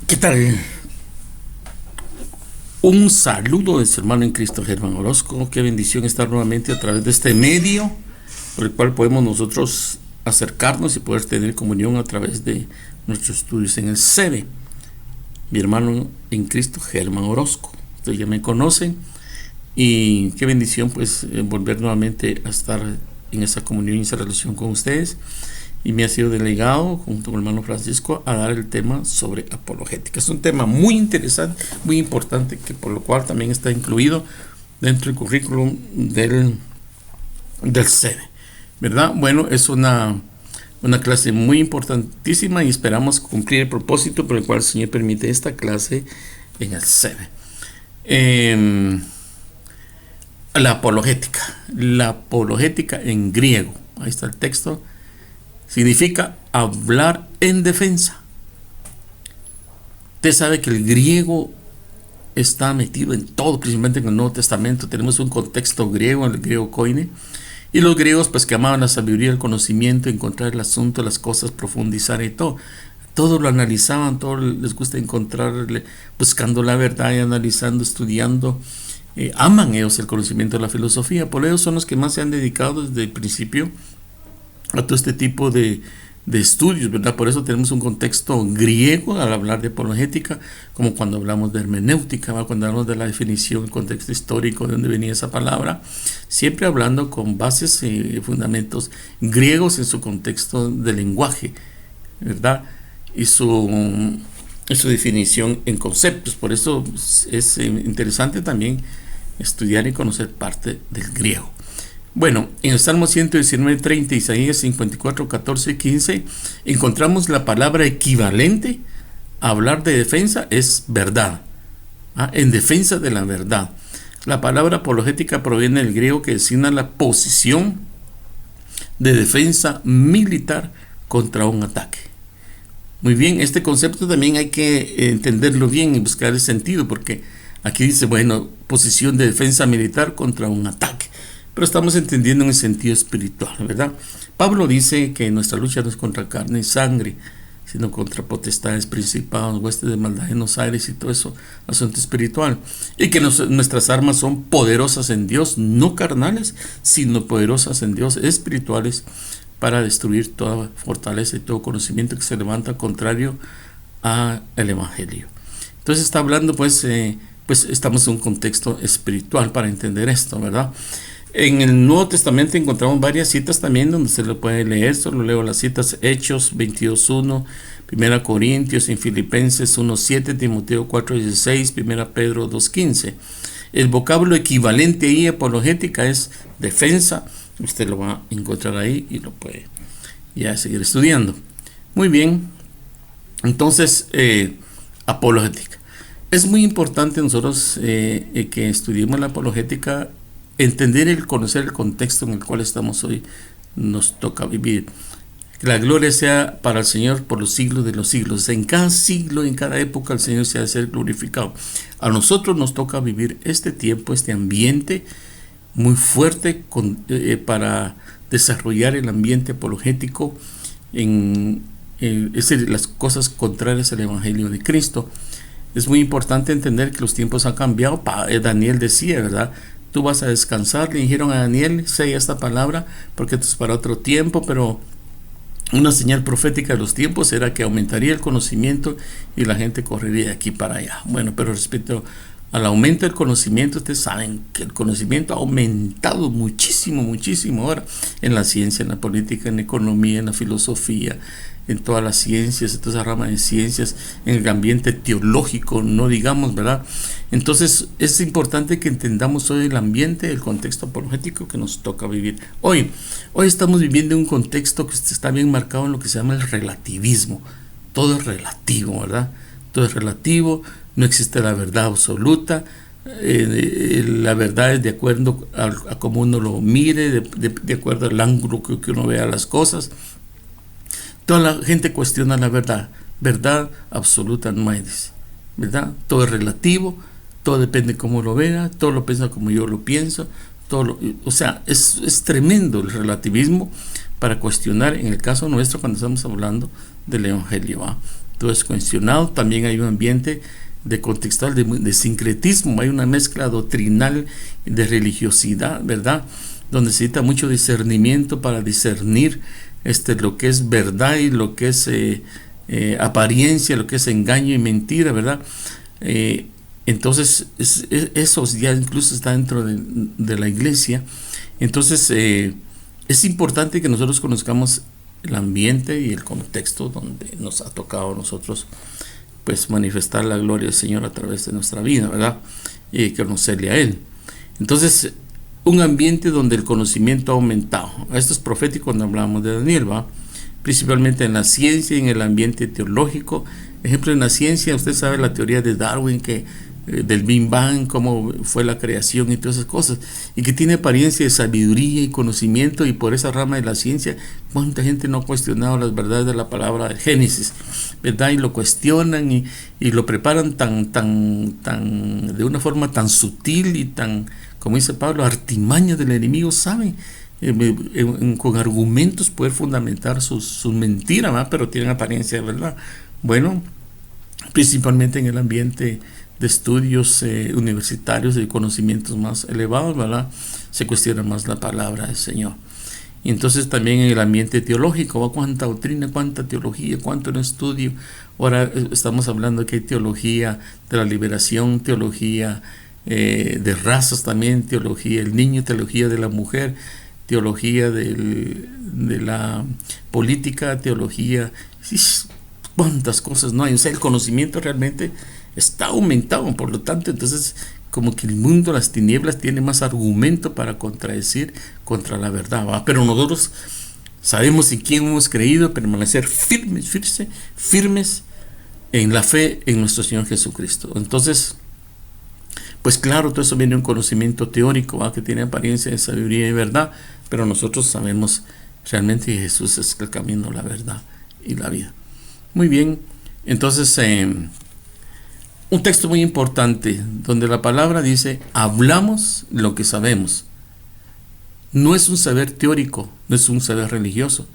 ¿Qué tal? Un saludo de su hermano en Cristo, Germán Orozco. Qué bendición estar nuevamente a través de este medio por el cual podemos nosotros acercarnos y poder tener comunión a través de nuestros estudios en el SEBE. Mi hermano en Cristo, Germán Orozco. Ustedes ya me conocen y qué bendición pues volver nuevamente a estar en esa comunión y esa relación con ustedes. Y me ha sido delegado junto con el hermano Francisco a dar el tema sobre apologética. Es un tema muy interesante, muy importante, que por lo cual también está incluido dentro del currículum del SEDE, ¿verdad? Bueno, es una clase muy importantísima y esperamos cumplir el propósito por el cual el Señor permite esta clase en el SEDE. La apologética en griego, ahí está el texto. Significa hablar en defensa. Usted sabe que el griego está metido en todo, principalmente en el Nuevo Testamento. Tenemos un contexto griego, el griego koine. Y los griegos, pues, que amaban la sabiduría, el conocimiento, encontrar el asunto, las cosas, profundizar y todo. Todo lo analizaban, todo les gusta encontrarle, buscando la verdad y analizando, estudiando. Aman ellos el conocimiento de la filosofía. Por ellos son los que más se han dedicado desde el principio a todo este tipo de estudios, ¿verdad? Por eso tenemos un contexto griego al hablar de apologética, como cuando hablamos de hermenéutica, ¿va? Cuando hablamos de la definición, el contexto histórico de dónde venía esa palabra, siempre hablando con bases y fundamentos griegos en su contexto de lenguaje, ¿verdad? Y su definición en conceptos. Por eso es interesante también estudiar y conocer parte del griego. Bueno, en el Salmo 119, 30, Isaías 54, 14 y 15, encontramos la palabra equivalente a hablar de defensa, es verdad. En defensa de la verdad. La palabra apologética proviene del griego que designa la posición de defensa militar contra un ataque. Muy bien, este concepto también hay que entenderlo bien y buscar el sentido, porque aquí dice, bueno, posición de defensa militar contra un ataque. Pero estamos entendiendo en el sentido espiritual, ¿verdad? Pablo dice que nuestra lucha no es contra carne y sangre, sino contra potestades, principados, huestes de maldad en los aires y todo eso, asunto espiritual. Y que nuestras armas son poderosas en Dios, no carnales, sino poderosas en Dios, espirituales, para destruir toda fortaleza y todo conocimiento que se levanta contrario al Evangelio. Entonces está hablando, pues estamos en un contexto espiritual para entender esto, ¿verdad? En el Nuevo Testamento encontramos varias citas también donde se lo puede leer. Solo leo las citas: Hechos 22.1, 1 Corintios, en Filipenses 1.7, Timoteo 4.16, 1 Pedro 2.15. El vocablo equivalente ahí, apologética, es defensa. Usted lo va a encontrar ahí y lo puede ya seguir estudiando. Muy bien. Entonces, apologética. Es muy importante nosotros que estudiemos la apologética, entender conocer el contexto en el cual estamos hoy, nos toca vivir. Que la gloria sea para el Señor por los siglos de los siglos. En cada siglo, en cada época, el Señor se ha de ser glorificado. A nosotros nos toca vivir este tiempo, este ambiente muy fuerte para desarrollar el ambiente apologético en las cosas contrarias al Evangelio de Cristo. Es muy importante entender que los tiempos han cambiado. Daniel decía, ¿verdad? Tú vas a descansar, le dijeron a Daniel, sella esta palabra porque esto es para otro tiempo, pero una señal profética de los tiempos era que aumentaría el conocimiento y la gente correría de aquí para allá. Bueno, pero respecto al aumento del conocimiento, ustedes saben que el conocimiento ha aumentado muchísimo, muchísimo ahora en la ciencia, en la política, en la economía, en la filosofía, en todas las ciencias, en toda esa rama de ciencias, en el ambiente teológico, no digamos, ¿verdad? Entonces es importante que entendamos hoy el ambiente, el contexto apologético que nos toca vivir. Hoy estamos viviendo un contexto que está bien marcado en lo que se llama el relativismo. Todo es relativo, ¿verdad? Todo es relativo, no existe la verdad absoluta. La verdad es de acuerdo a cómo uno lo mire, de acuerdo al ángulo que uno vea las cosas. Toda la gente cuestiona la verdad. Verdad absoluta no hay, ¿verdad? Todo es relativo, todo depende de cómo lo vea, todo lo piensa como yo lo pienso. O sea, es tremendo el relativismo para cuestionar, en el caso nuestro, cuando estamos hablando del Evangelio, ¿va? todo es cuestionado. También hay un ambiente de contextual, de sincretismo, hay una mezcla doctrinal de religiosidad, ¿verdad? Donde se necesita mucho discernimiento para discernir lo que es verdad y lo que es apariencia, lo que es engaño y mentira, ¿verdad? Entonces, eso ya incluso está dentro de la iglesia. Entonces, es importante que nosotros conozcamos el ambiente y el contexto donde nos ha tocado a nosotros pues manifestar la gloria del Señor a través de nuestra vida, ¿verdad? Y conocerle a Él. Entonces, un ambiente donde el conocimiento ha aumentado. Esto es profético cuando hablamos de Daniel, ¿va? Principalmente en la ciencia y en el ambiente teológico. Ejemplo, en la ciencia, usted sabe la teoría de Darwin, del Big Bang, cómo fue la creación y todas esas cosas, y que tiene apariencia de sabiduría y conocimiento, y por esa rama de la ciencia, cuánta gente no ha cuestionado las verdades de la palabra del Génesis, ¿verdad? Y lo cuestionan y lo preparan de una forma tan sutil y tan, como dice Pablo, artimañas del enemigo, ¿saben? Con argumentos poder fundamentar sus mentiras, ¿verdad? Pero tienen apariencia de verdad. Bueno, principalmente en el ambiente de estudios universitarios y conocimientos más elevados, ¿verdad? Se cuestiona más la palabra del Señor. Y entonces también en el ambiente teológico, ¿va? Cuánta doctrina, cuánta teología, cuánto en estudio. Ahora estamos hablando que hay teología de la liberación, teología de razas también, teología del niño, teología de la mujer, teología de la política, teología, cuántas cosas no hay. O sea, el conocimiento realmente está aumentado, por lo tanto, entonces como que el mundo, las tinieblas, tiene más argumento para contradecir contra la verdad, ¿va? Pero nosotros sabemos en quién hemos creído, permanecer firmes en la fe en nuestro Señor Jesucristo. Entonces, pues claro, todo eso viene de un conocimiento teórico, ¿va? Que tiene apariencia de sabiduría y verdad, pero nosotros sabemos realmente que Jesús es el camino, la verdad y la vida. Muy bien, entonces un texto muy importante donde la palabra dice: hablamos lo que sabemos. No es un saber teórico, no es un saber religioso,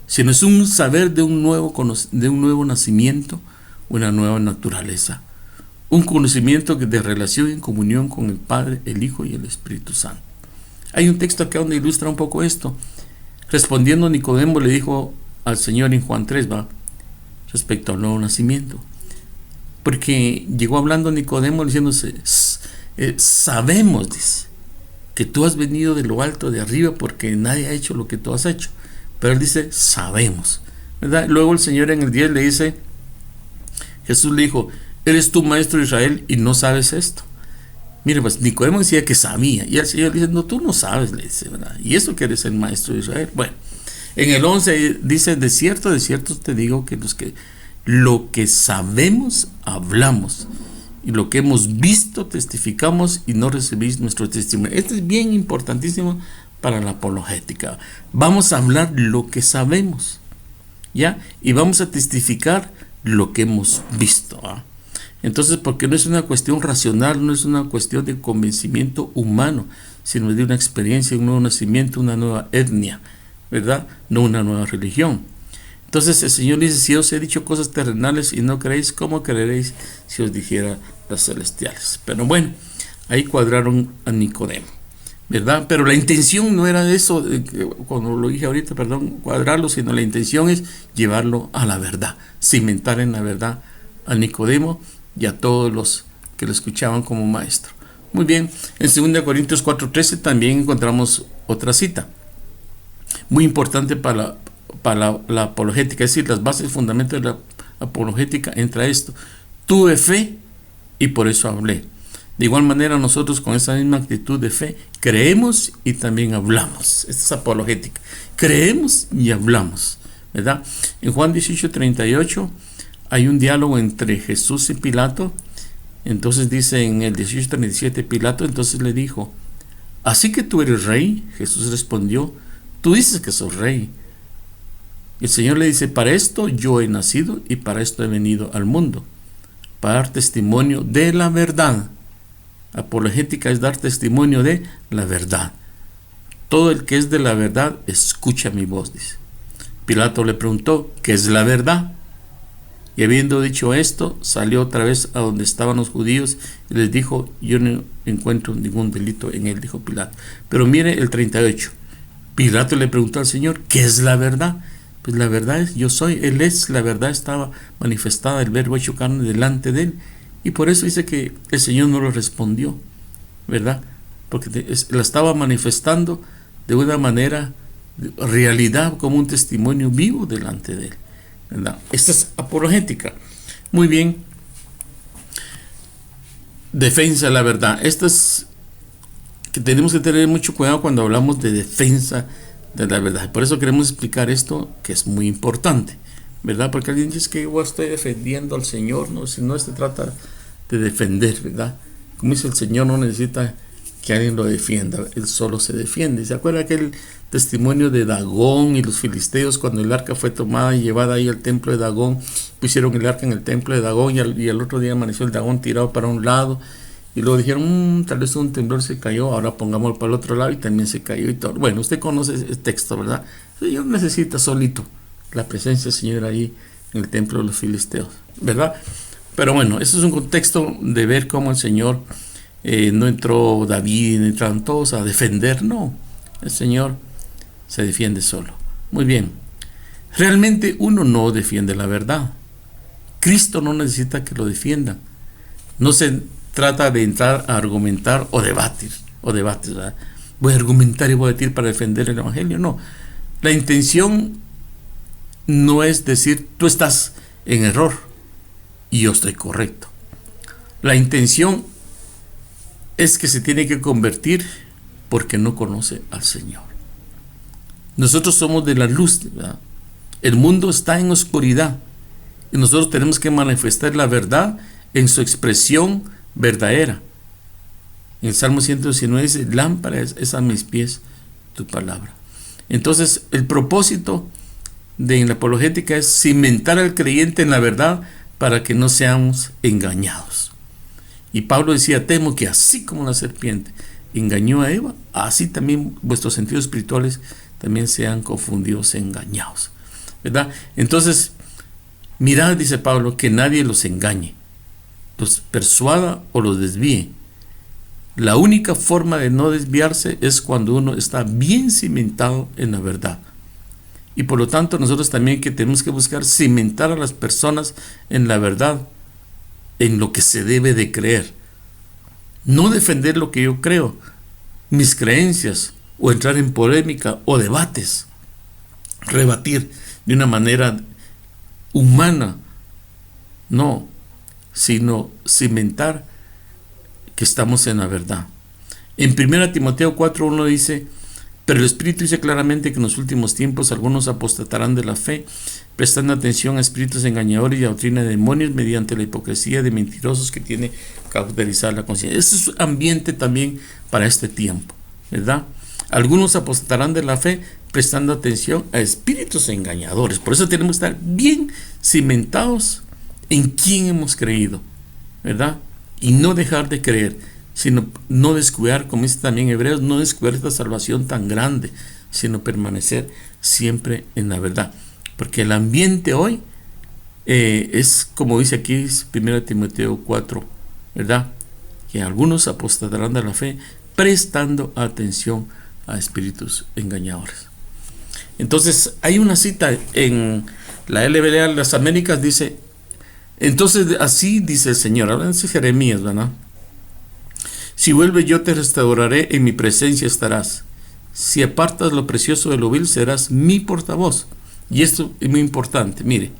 sino es un saber de un nuevo nacimiento, una nueva naturaleza, un conocimiento de relación y comunión con el Padre, el Hijo y el Espíritu Santo. Hay un texto acá donde ilustra un poco esto. Respondiendo, Nicodemo le dijo al Señor en Juan 3, ¿va? Respecto al nuevo nacimiento, porque llegó hablando Nicodemo diciéndose: sabemos, dice, que tú has venido de lo alto de arriba, porque nadie ha hecho lo que tú has hecho. Pero él dice: sabemos, ¿verdad? Luego el Señor en el 10 le dice, Jesús le dijo: ¿eres tú maestro de Israel y no sabes esto? Mire, pues Nicodemo decía que sabía, y el Señor le dice: no, tú no sabes, le dice, ¿verdad? Y eso que eres el maestro de Israel. Bueno, en el 11 dice: de cierto te digo que lo que sabemos hablamos, y lo que hemos visto testificamos, y no recibís nuestro testimonio. Esto es bien importantísimo para la apologética. Vamos a hablar lo que sabemos, ¿ya? Y vamos a testificar lo que hemos visto, ¿ah? Entonces, porque no es una cuestión racional, no es una cuestión de convencimiento humano, sino de una experiencia, un nuevo nacimiento, una nueva etnia, ¿verdad? No una nueva religión. Entonces el Señor dice: si os he dicho cosas terrenales y no creéis, ¿cómo creeréis si os dijera las celestiales? Pero bueno, ahí cuadraron a Nicodemo, ¿verdad? Pero la intención no era eso, cuando lo dije ahorita, cuadrarlo, sino la intención es llevarlo a la verdad, cimentar en la verdad a Nicodemo y a todos los que lo escuchaban como maestro. Muy bien, en 2 Corintios 4:13 también encontramos otra cita muy importante para la apologética, es decir, las bases fundamentales de la apologética. Entra esto: tuve fe y por eso hablé. De igual manera, nosotros con esa misma actitud de fe creemos y también hablamos. Esta es apologética: creemos y hablamos, ¿verdad? En Juan 18:38 hay un diálogo entre Jesús y Pilato. Entonces dice en el 18:37, Pilato entonces le dijo: ¿así que tú eres rey? Jesús respondió: tú dices que sos rey. El Señor le dice: para esto yo he nacido y para esto he venido al mundo, para dar testimonio de la verdad. Apologética es dar testimonio de la verdad. Todo el que es de la verdad escucha mi voz, dice. Pilato le preguntó: ¿qué es la verdad? Y habiendo dicho esto, salió otra vez a donde estaban los judíos y les dijo: yo no encuentro ningún delito en él, dijo Pilato. Pero mire el 38. Pilato le preguntó al Señor: ¿qué es la verdad? Pues la verdad es: yo soy, Él es la verdad. Estaba manifestada, el verbo hecho carne delante de él. Y por eso dice que el Señor no lo respondió, ¿verdad? Porque la estaba manifestando de una manera, realidad, como un testimonio vivo delante de él, ¿verdad? Esta es apologética. Muy bien. Defensa de la verdad. Esta es que tenemos que tener mucho cuidado cuando hablamos de defensa de la verdad. Por eso queremos explicar esto, que es muy importante, ¿verdad? Porque alguien dice que yo estoy defendiendo al Señor. No, si no se trata de defender, ¿verdad? Como dice el Señor, no necesita que alguien lo defienda, Él solo se defiende. ¿Se acuerda aquel testimonio de Dagón y los filisteos cuando el arca fue tomada y llevada ahí al templo de Dagón? Pusieron el arca en el templo de Dagón y el otro día amaneció el Dagón tirado para un lado. Y luego dijeron: tal vez un temblor se cayó, ahora pongámoslo para el otro lado, y también se cayó y todo. Bueno, usted conoce ese texto, ¿verdad? El Señor necesita solito la presencia del Señor ahí en el templo de los filisteos, ¿verdad? Pero bueno, eso es un contexto de ver cómo el Señor, no entró David, no entraron todos a defender, no. El Señor se defiende solo. Muy bien. Realmente uno no defiende la verdad. Cristo no necesita que lo defiendan. No se trata de entrar a argumentar o debatir, ¿verdad? Voy a argumentar y voy a decir para defender el Evangelio. No. La intención no es decir: tú estás en error y yo estoy correcto. La intención es que se tiene que convertir porque no conoce al Señor. Nosotros somos de la luz, ¿verdad? El mundo está en oscuridad y nosotros tenemos que manifestar la verdad en su expresión verdadera. En el Salmo 119 dice: lámpara es a mis pies tu palabra. Entonces, el propósito de la apologética es cimentar al creyente en la verdad para que no seamos engañados. Y Pablo decía: temo que así como la serpiente engañó a Eva, así también vuestros sentidos espirituales también sean confundidos, engañados, ¿verdad? Entonces, mirad, dice Pablo, que nadie los engañe, los persuada o los desvíe. La única forma de no desviarse es cuando uno está bien cimentado en la verdad. Y por lo tanto nosotros también que tenemos que buscar cimentar a las personas en la verdad, en lo que se debe de creer. No defender lo que yo creo, mis creencias, o entrar en polémica o debates, rebatir de una manera humana, no, sino cimentar que estamos en la verdad. En 1 Timoteo 4:1 dice: pero el Espíritu dice claramente que en los últimos tiempos algunos apostatarán de la fe, prestando atención a espíritus engañadores y a doctrina de demonios, mediante la hipocresía de mentirosos que tiene cauterizar la conciencia. Ese es ambiente también para este tiempo, ¿verdad? Algunos apostatarán de la fe, prestando atención a espíritus engañadores. Por eso tenemos que estar bien cimentados en quién hemos creído, ¿verdad? Y no dejar de creer, sino no descuidar, como dice también Hebreos, no descuidar esta salvación tan grande, sino permanecer siempre en la verdad. Porque el ambiente hoy es como dice aquí 1 Timoteo 4, ¿verdad? Que algunos apostatarán de la fe, prestando atención a espíritus engañadores. Entonces hay una cita en la LBLA de las Américas, dice: entonces así dice el Señor, hablan de Jeremías, ¿verdad? Si vuelves, yo te restauraré, en mi presencia estarás. Si apartas lo precioso de lo vil, serás mi portavoz. Y esto es muy importante, mire,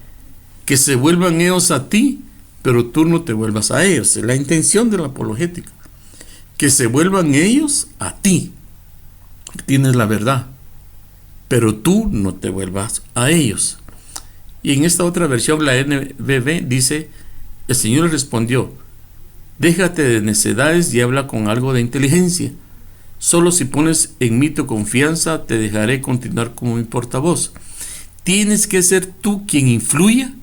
que se vuelvan ellos a ti, pero tú no te vuelvas a ellos. Es la intención de la apologética, que se vuelvan ellos a ti. Tienes la verdad, pero tú no te vuelvas a ellos. Y en esta otra versión, la NBB, dice: el Señor respondió: déjate de necedades y habla con algo de inteligencia. Solo si pones en mí tu confianza, te dejaré continuar como mi portavoz. Tienes que ser tú quien influya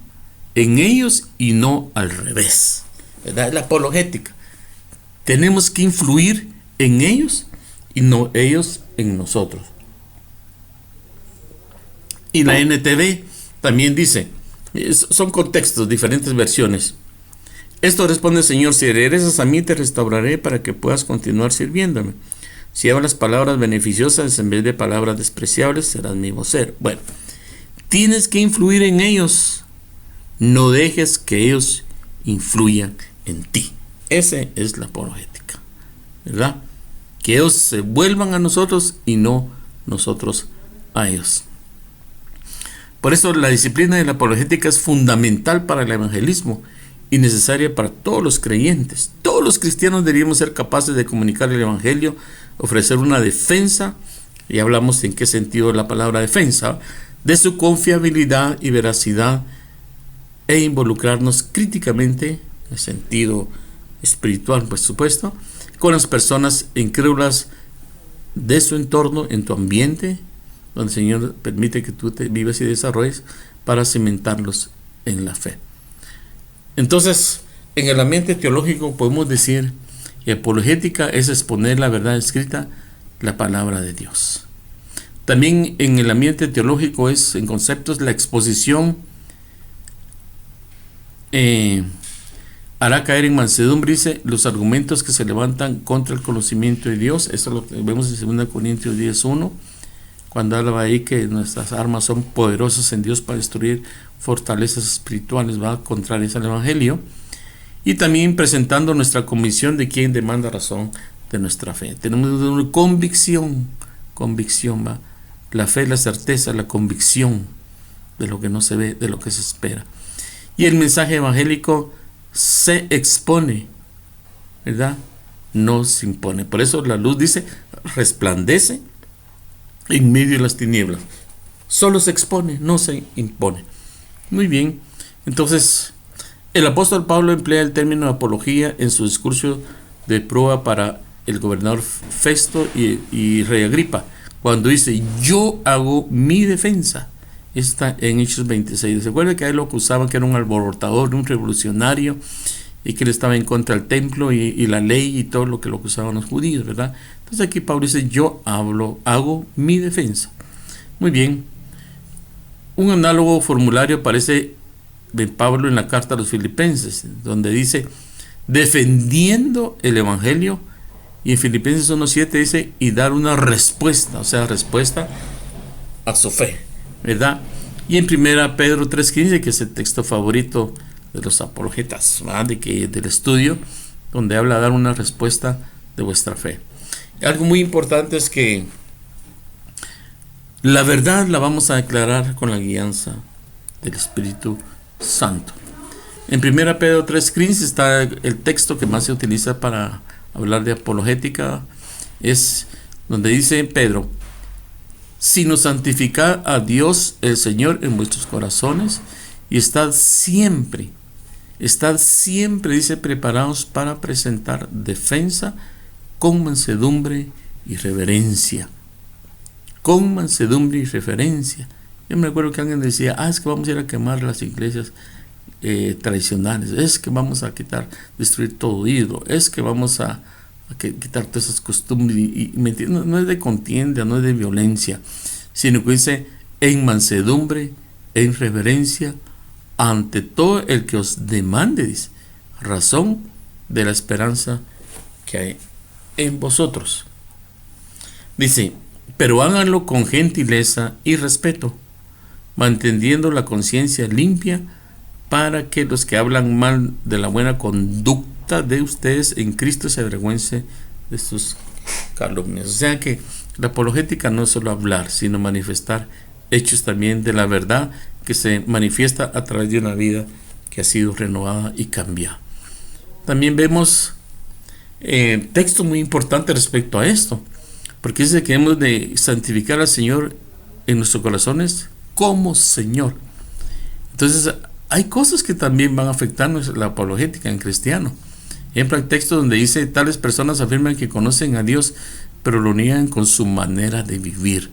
en ellos y no al revés, ¿verdad? Es la apologética. Tenemos que influir en ellos y no ellos en nosotros. Y la NTV también dice: Son contextos, diferentes versiones. Esto responde: Señor, si regresas a mí, te restauraré para que puedas continuar sirviéndome. Si hablas palabras beneficiosas en vez de palabras despreciables, serás mi vocero. Bueno, tienes que influir en ellos. No dejes que ellos influyan en ti. Esa es la apologética, ¿verdad? Que ellos se vuelvan a nosotros y no nosotros a ellos. Por eso la disciplina de la apologética es fundamental para el evangelismo y necesaria para todos los creyentes. Todos los cristianos deberíamos ser capaces de comunicar el evangelio, ofrecer una defensa, y hablamos en qué sentido la palabra defensa, de su confiabilidad y veracidad, e involucrarnos críticamente, en el sentido espiritual, por supuesto, con las personas incrédulas de su entorno, en tu ambiente, donde el Señor permite que tú te vivas y desarrolles, para cimentarlos en la fe. Entonces, en el ambiente teológico podemos decir que apologética es exponer la verdad escrita, la palabra de Dios. También en el ambiente teológico es, en conceptos, la exposición hará caer en mansedumbre, dice, los argumentos que se levantan contra el conocimiento de Dios. Eso lo vemos en 2 Corintios 10:1, cuando hablaba ahí que nuestras armas son poderosas en Dios para destruir fortalezas espirituales, va contrarias al evangelio. Y también presentando nuestra convicción de quien demanda razón de nuestra fe. Tenemos una convicción, va. La fe, la certeza, la convicción de lo que no se ve, de lo que se espera. Y el mensaje evangélico se expone, ¿verdad? No se impone. Por eso la luz, dice, resplandece en medio de las tinieblas. Solo se expone, no se impone. Muy bien. Entonces, el apóstol Pablo emplea el término apología en su discurso de prueba para el gobernador Festo y rey Agripa, cuando dice: yo hago mi defensa. Está en Hechos 26. ¿Se acuerda que a él lo acusaban que era un alborotador, un revolucionario, y que él estaba en contra del templo y la ley y todo lo que lo acusaban los judíos, ¿verdad? Entonces aquí Pablo dice: yo hago mi defensa. Muy bien. Un análogo formulario aparece de Pablo en la carta a los Filipenses, donde dice: defendiendo el evangelio. Y en Filipenses 1:7 dice: y dar una respuesta, o sea, respuesta a su fe, ¿verdad? Y en 1 Pedro 3:15, que es el texto favorito de los apologetas, ¿verdad? Del estudio, donde habla de dar una respuesta de vuestra fe. Algo muy importante es que la verdad la vamos a declarar con la guianza del Espíritu Santo. En 1 Pedro 3:15 está el texto que más se utiliza para hablar de apologética, es donde dice Pedro: sino santificad a Dios el Señor en vuestros corazones y estad siempre, dice, preparados para presentar defensa con mansedumbre y reverencia. Con mansedumbre y reverencia. Yo me acuerdo que alguien decía: es que vamos a ir a quemar las iglesias tradicionales, es que vamos a destruir todo ídolo, es que vamos a quitar todas esas costumbres, y no es de contienda, no es de violencia, sino que dice: en mansedumbre, en reverencia, ante todo el que os demande, dice, razón de la esperanza que hay en vosotros. Dice: pero háganlo con gentileza y respeto, manteniendo la conciencia limpia, para que los que hablan mal de la buena conducta de ustedes en Cristo se avergüence de sus calumnias. O sea que la apologética no es solo hablar, sino manifestar hechos también de la verdad, que se manifiesta a través de una vida que ha sido renovada y cambiada. También vemos texto muy importante respecto a esto, porque dice que hemos de santificar al Señor en nuestros corazones como Señor. Entonces, hay cosas que también van a afectar la apologética en cristiano. Ejemplo, hay textos donde dice: tales personas afirman que conocen a Dios, pero lo niegan con su manera de vivir.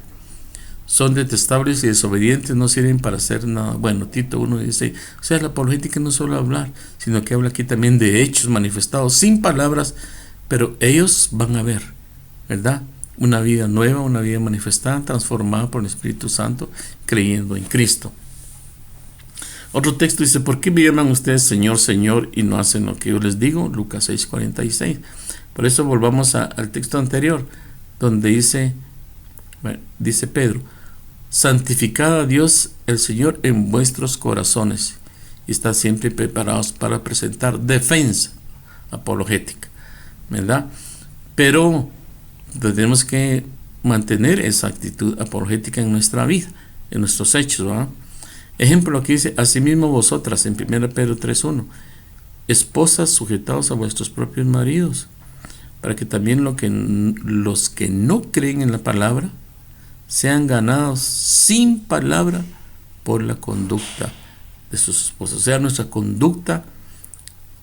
Son detestables y desobedientes, no sirven para hacer nada bueno. Tito 1 dice: o sea, la apologética no es solo hablar, sino que habla aquí también de hechos manifestados, sin palabras, pero ellos van a ver, ¿verdad?, una vida nueva, una vida manifestada, transformada por el Espíritu Santo, creyendo en Cristo. Otro texto dice, ¿por qué me llaman ustedes Señor, Señor y no hacen lo que yo les digo? Lucas 6:46. Por eso volvamos al texto anterior, donde dice Pedro, santificad a Dios el Señor en vuestros corazones y estad siempre preparados para presentar defensa apologética, ¿verdad? Pero tenemos que mantener esa actitud apologética en nuestra vida, en nuestros hechos, ¿verdad? Ejemplo, aquí dice, asimismo vosotras, en 1 Pedro 3:1, esposas, sujetados a vuestros propios maridos, para que también los que no creen en la palabra sean ganados sin palabra por la conducta de sus esposas. O sea, nuestra conducta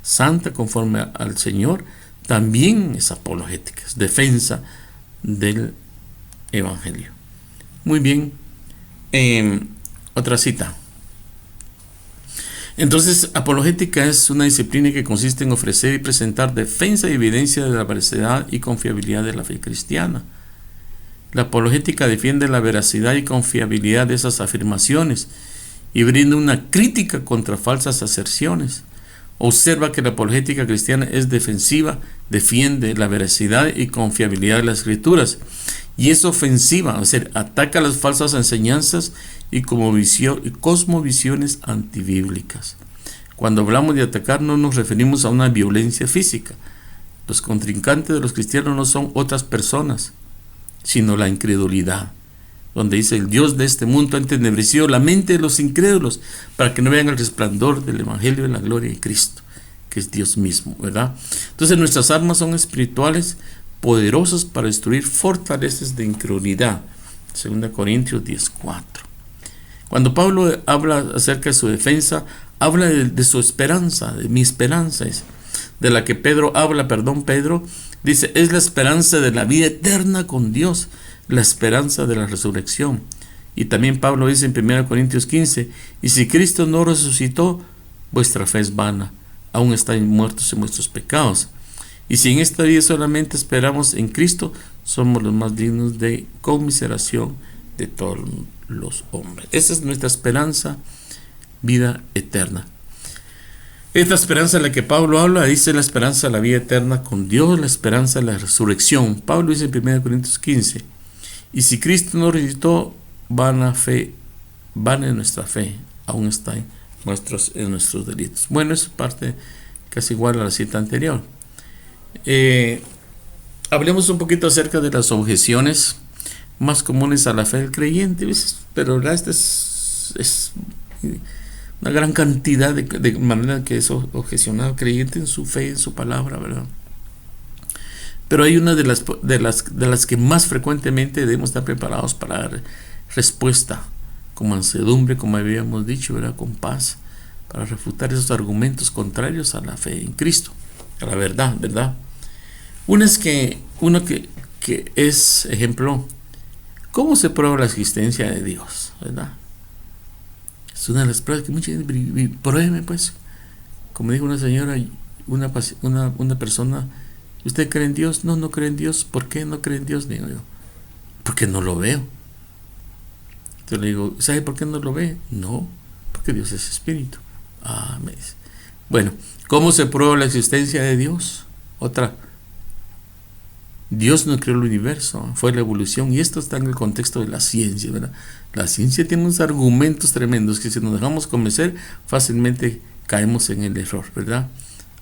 santa conforme al Señor también es apologética, es defensa del Evangelio. Muy bien. Otra cita. Entonces, apologética es una disciplina que consiste en ofrecer y presentar defensa y evidencia de la veracidad y confiabilidad de la fe cristiana. La apologética defiende la veracidad y confiabilidad de esas afirmaciones y brinda una crítica contra falsas aserciones. Observa que la apologética cristiana es defensiva, defiende la veracidad y confiabilidad de las escrituras, y es ofensiva, es decir, ataca las falsas enseñanzas y cosmovisiones antibíblicas. Cuando hablamos de atacar no nos referimos a una violencia física. Los contrincantes de los cristianos no son otras personas, sino la incredulidad, donde dice, el Dios de este mundo ha entenebrecido la mente de los incrédulos para que no vean el resplandor del Evangelio de la gloria de Cristo, que es Dios mismo, ¿verdad? Entonces nuestras armas son espirituales, poderosas para destruir fortalezas de incredulidad. 2 Corintios 10:4. Cuando Pablo habla acerca de su defensa, habla de su esperanza, de mi esperanza es, de la que Pedro dice, es la esperanza de la vida eterna con Dios, la esperanza de la resurrección. Y también Pablo dice en 1 Corintios 15, y si Cristo no resucitó, vuestra fe es vana, aún estáis muertos en vuestros pecados. Y si en esta vida solamente esperamos en Cristo, somos los más dignos de conmiseración de todos los hombres. Esa es nuestra esperanza, vida eterna. Esta esperanza de la que Pablo habla, dice la esperanza de la vida eterna con Dios, la esperanza de la resurrección. Pablo dice en 1 Corintios 15, y si Cristo no resucitó, vana es nuestra fe, aún está en nuestros delitos. Bueno, es parte casi igual a la cita anterior. Hablemos un poquito acerca de las objeciones más comunes a la fe del creyente, ¿ves? Pero esta es una gran cantidad de manera que es objecionado el creyente en su fe, en su palabra, ¿verdad? Pero hay una de las que más frecuentemente debemos estar preparados para dar respuesta, con mansedumbre, como habíamos dicho, ¿verdad? Con paz, para refutar esos argumentos contrarios a la fe en Cristo, a la verdad, ¿verdad? Uno que es ejemplo, ¿cómo se prueba la existencia de Dios? ¿Verdad? Es una de las pruebas que mucha gente, pruébeme pues. Como dijo una señora, una persona, ¿usted cree en Dios? No, no cree en Dios. ¿Por qué no cree en Dios? Digo yo, porque no lo veo. Entonces le digo, ¿sabe por qué no lo ve? No, porque Dios es espíritu. Me dice. Bueno, ¿cómo se prueba la existencia de Dios? Otra, Dios no creó el universo, fue la evolución, y esto está en el contexto de la ciencia, ¿verdad? La ciencia tiene unos argumentos tremendos que si nos dejamos convencer, fácilmente caemos en el error, ¿verdad?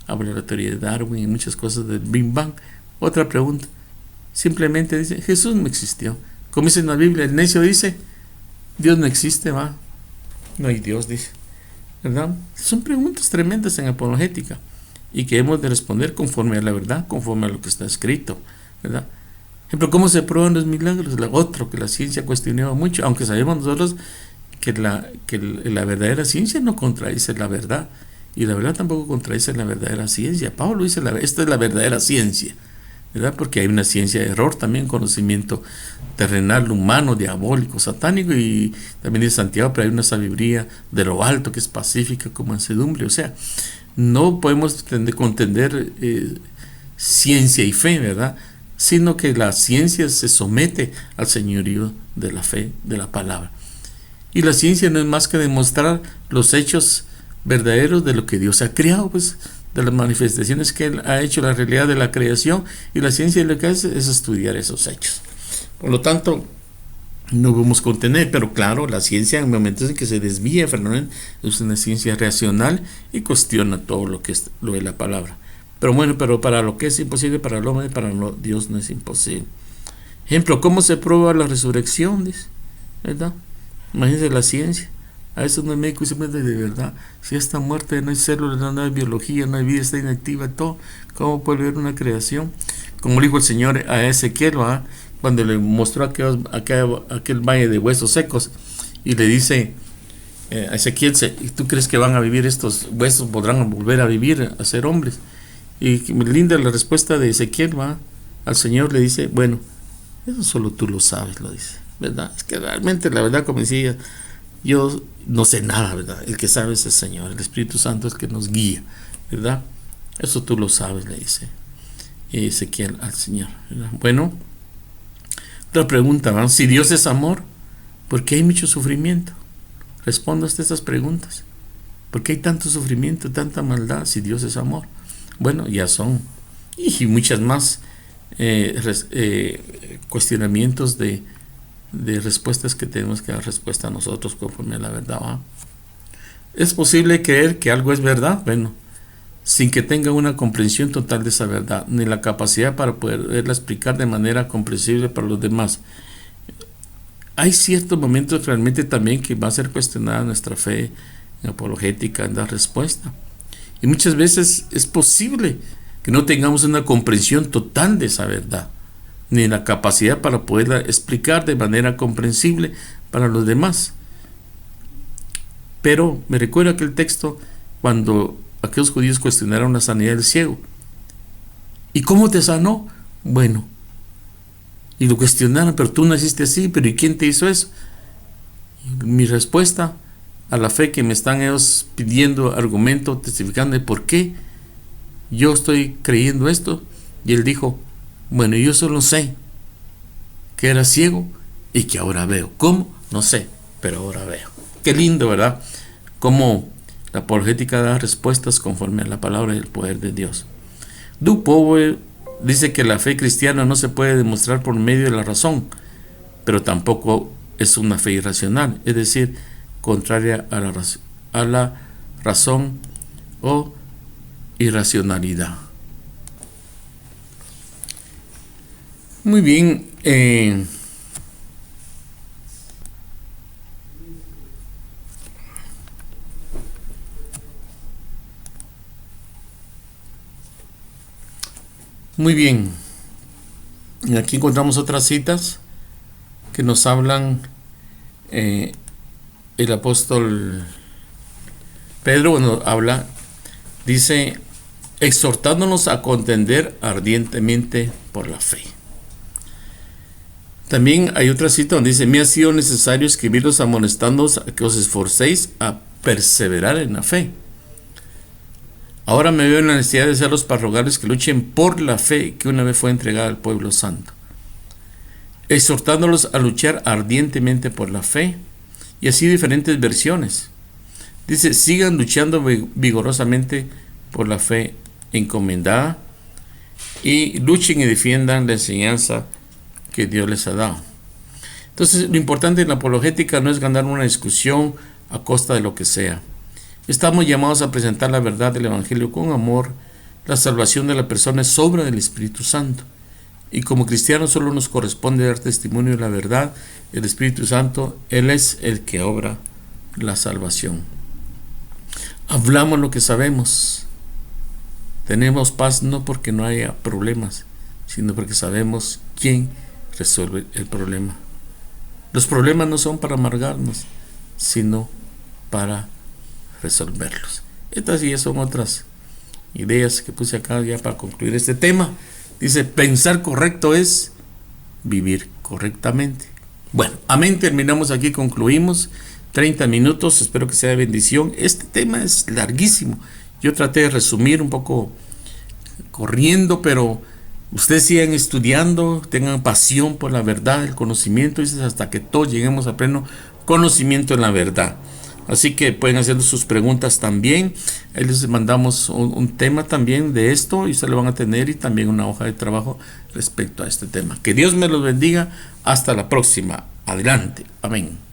Habla de la teoría de Darwin y muchas cosas del Big Bang. Otra pregunta, simplemente dice, Jesús no existió. Como dice en la Biblia, el necio dice, Dios no existe, va. No hay Dios, dice, ¿verdad? Son preguntas tremendas en apologética y que hemos de responder conforme a la verdad, conforme a lo que está escrito, ¿verdad? Ejemplo, ¿cómo se prueban los milagros? Otro que la ciencia cuestionaba mucho, aunque sabemos nosotros que la verdadera ciencia no contradice la verdad, y la verdad tampoco contradice la verdadera ciencia. Pablo dice, esta es la verdadera ciencia, ¿verdad? Porque hay una ciencia de error también, conocimiento terrenal, humano, diabólico, satánico, y también dice Santiago, pero hay una sabiduría de lo alto que es pacífica con mansedumbre. O sea, no podemos contender ciencia y fe, ¿verdad? Sino que la ciencia se somete al señorío de la fe, de la palabra. Y la ciencia no es más que demostrar los hechos verdaderos de lo que Dios ha creado, pues, de las manifestaciones que Él ha hecho, la realidad de la creación. Y la ciencia lo que hace es estudiar esos hechos. Por lo tanto, no podemos contener, pero claro, la ciencia en momentos en que se desvía, Fernando, es una ciencia racional y cuestiona todo lo que es lo de la palabra. Pero bueno, pero para lo que es imposible para el hombre, para Dios no es imposible. Ejemplo, ¿cómo se prueba la resurrección? Dice, ¿verdad? Imagínense la ciencia. A veces no hay médico y se mete de verdad. Si está muerta, no hay células, no hay biología, no hay vida, está inactiva, todo. ¿Cómo puede haber una creación? Como dijo el Señor a Ezequiel, ¿verdad? Cuando le mostró aquel valle de huesos secos y le dice a Ezequiel, ¿tú crees que van a vivir estos huesos? ¿Podrán volver a vivir, a ser hombres? Y linda la respuesta de Ezequiel, ¿va? Al Señor le dice, bueno, eso solo tú lo sabes, lo dice, ¿verdad? Es que realmente la verdad, como decía, yo no sé nada, ¿verdad? El que sabe es el Señor, el Espíritu Santo es el que nos guía, ¿verdad? Eso tú lo sabes, le dice Ezequiel al Señor, ¿verdad? Bueno, otra pregunta, ¿va? Si Dios es amor, ¿por qué hay mucho sufrimiento? Responda usted estas preguntas. ¿Por qué hay tanto sufrimiento, tanta maldad si Dios es amor? Bueno, ya son, y muchas más cuestionamientos de respuestas que tenemos que dar respuesta a nosotros conforme a la verdad, ¿va? ¿Es posible creer que algo es verdad? Bueno, sin que tenga una comprensión total de esa verdad, ni la capacidad para poderla explicar de manera comprensible para los demás. Hay ciertos momentos realmente también que va a ser cuestionada nuestra fe en apologética, en dar respuesta. Y muchas veces es posible que no tengamos una comprensión total de esa verdad, ni la capacidad para poderla explicar de manera comprensible para los demás. Pero me recuerdo aquel texto cuando aquellos judíos cuestionaron la sanidad del ciego. ¿Y cómo te sanó? Bueno, y lo cuestionaron, pero tú naciste así, pero ¿y quién te hizo eso? Y mi respuesta a la fe que me están ellos pidiendo argumento, testificando de por qué yo estoy creyendo esto, y él dijo, bueno, yo solo sé que era ciego y que ahora veo. ¿Cómo? No sé, pero ahora veo. Qué lindo, ¿verdad? Cómo la apologética da respuestas conforme a la palabra y el poder de Dios. Du Powell dice que la fe cristiana no se puede demostrar por medio de la razón, pero tampoco es una fe irracional, es decir, contraria a la razón o irracionalidad. Muy bien, muy bien. Y aquí encontramos otras citas que nos hablan el apóstol Pedro, bueno, habla, dice, exhortándonos a contender ardientemente por la fe. También hay otra cita donde dice, me ha sido necesario escribirlos amonestándoos a que os esforcéis a perseverar en la fe. Ahora me veo en la necesidad de hacerlos para rogarles que luchen por la fe que una vez fue entregada al pueblo santo, exhortándolos a luchar ardientemente por la fe, y así diferentes versiones. Dice, sigan luchando vigorosamente por la fe encomendada y luchen y defiendan la enseñanza que Dios les ha dado. Entonces, lo importante en la apologética no es ganar una discusión a costa de lo que sea. Estamos llamados a presentar la verdad del Evangelio con amor. La salvación de la persona es obra del Espíritu Santo. Y como cristianos solo nos corresponde dar testimonio de la verdad. El Espíritu Santo, Él es el que obra la salvación. Hablamos lo que sabemos. Tenemos paz no porque no haya problemas, sino porque sabemos quién resuelve el problema. Los problemas no son para amargarnos, sino para resolverlos. Estas ya son otras ideas que puse acá ya para concluir este tema. Dice, pensar correcto es vivir correctamente. Bueno, amén, terminamos aquí, concluimos. 30 minutos, espero que sea de bendición. Este tema es larguísimo. Yo traté de resumir un poco corriendo, pero ustedes sigan estudiando, tengan pasión por la verdad, el conocimiento, hasta que todos lleguemos a pleno conocimiento en la verdad. Así que pueden hacer sus preguntas también. Ahí les mandamos un tema también de esto y se lo van a tener, y también una hoja de trabajo respecto a este tema. Que Dios me los bendiga. Hasta la próxima. Adelante. Amén.